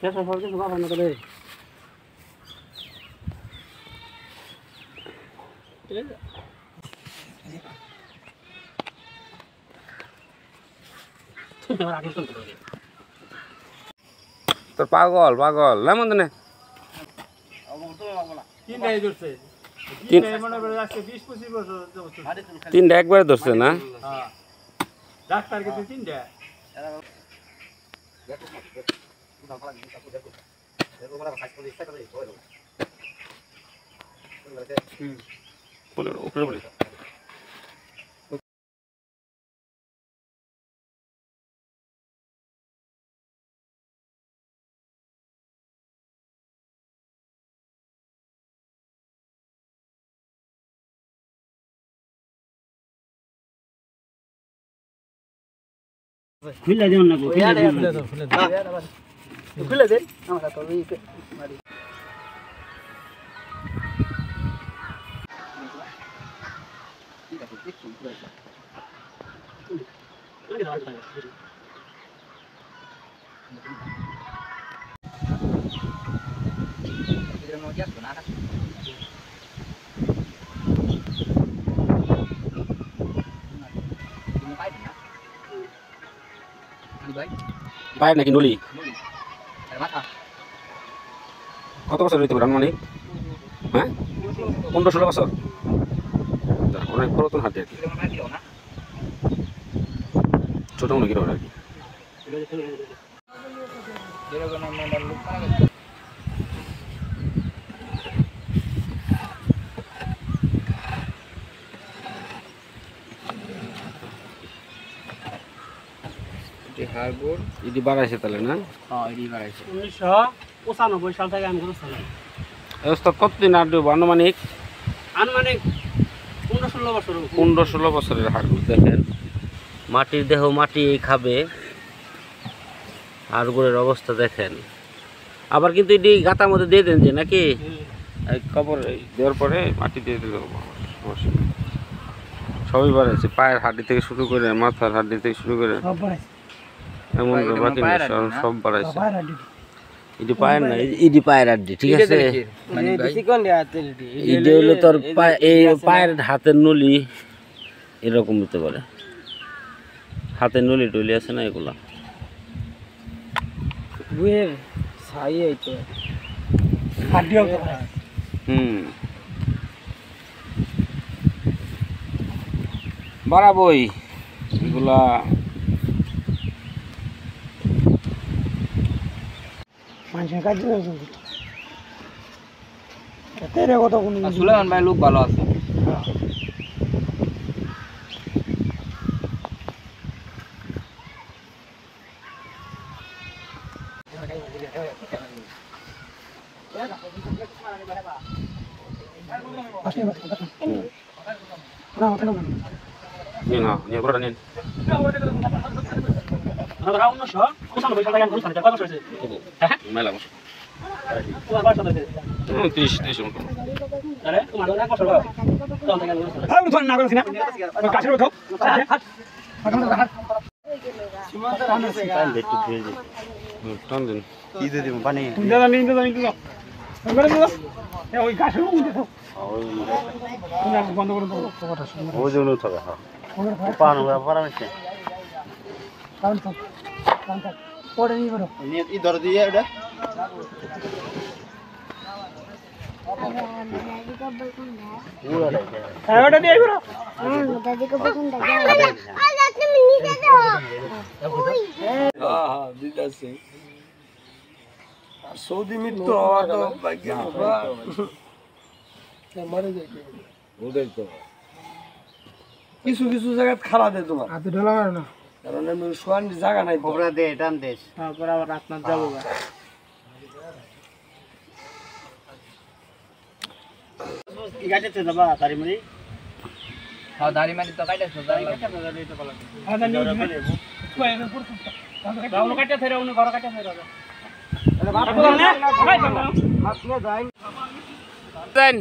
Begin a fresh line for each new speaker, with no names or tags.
Chết rồi, thôi chứ có phần nó đây.
তোর পাগল পাগল লেমন দিনে তিনটা একবারে ধরছে না উপরে বলি
খুলে দেন না খুলে দেন আমরা তো এই মারি
বাইরে নাকি নলি কত বছর হইতে পারে মানে হ্যাঁ 15-16 বছর অনেক পুরাতন হাতে আর কি ছোট মনে কি আর কি হারবোর ইডি বাড়াইছে তাহলে না হ্যাঁ ইডি বাড়াইছে
1995 সাল থেকে আমি করছি
ওস্তাদ কতদিন আর দেব আনুমানিক
15-16 বছর
15-16 বছরের হারবোর দেখেন মাটির দেহ মাটি খাবে হারবোরের অবস্থা দেখেন আবার কিন্তু ইডি গাতার মধ্যে দিয়ে দেন যে নাকি কবর দেওয়ার পরে মাটি দিয়ে দিলে সবই বাড়াইছে পায়ের হাড্ডি থেকে শুরু করে মাথার হাড্ডি থেকে শুরু করে
সব বাড়াইছে
এমন বাকি সব বাড়াইছে ইডি পায়ের না ইডি পায়ের হাড্ডি ঠিক আছে
মানে বেশি কোন
ইডি হলো তোর এই পায়ের হাতের নলি এরকম হতে পারে হাতের নলি টলি আছে না এগুলা
বুয়ের ছাই এই তো হাড্ডিও
বাড়াবই এগুলা
মানুষের কাছে তেরে কত কোন
সুলেমান ভাই লোক ভালো আছে
নিয়ে পুরোটা নিন
আমরা 1995 সাল থেকে আমি করছি কত বছর হইছে হ্যাঁ
মেলা বছর
তোমার বয়স কত হইছে
30 মতো
আরে তোমার না কত বছর কত থেকে আমি ধর না করছি না কাছে উঠাও সীমান্ত রান আছে
একটু দিয়ে দিন টান দিন
কি দিয়ে দিব পানি
তুমি দাদা নিন দাদা আমরা দাদা এ ওই কাছে উঠে দাও
ওই
তুমি বন্ধ করে দাও কথা শুনো
ওই জন্য থাকে হ্যাঁ
পান পারামেছে
কারণ তো পড়ে নি বড়
নিয়ে ই ধরে দিয়ে এটা
হ্যাঁ ওটা দিয়ে বড়
দাদি কো কোন দাদা আজ আপনি নিতে দাও
হ্যাঁ হ্যাঁ দিদাসে সৌদি মিত্র হওয়ার তো ভাগ্য বাবা মারে যায় ওটাই তো কিছু কিছু জায়গা খারাপ দেয় তোমার
হাতে ঢোলা মারে না
কারণ আমি সোয়ান জায়গা নাই
খবরা দে টান দেশ তারপর আবার রাতনাথ যাবো কি গাইতে যাবা তারিমারি
হ্যাঁ দাড়ি তো কাইতেছ দাড়ি
কাটে ফেরা উনি ঘর কাটে ফেরা
দেন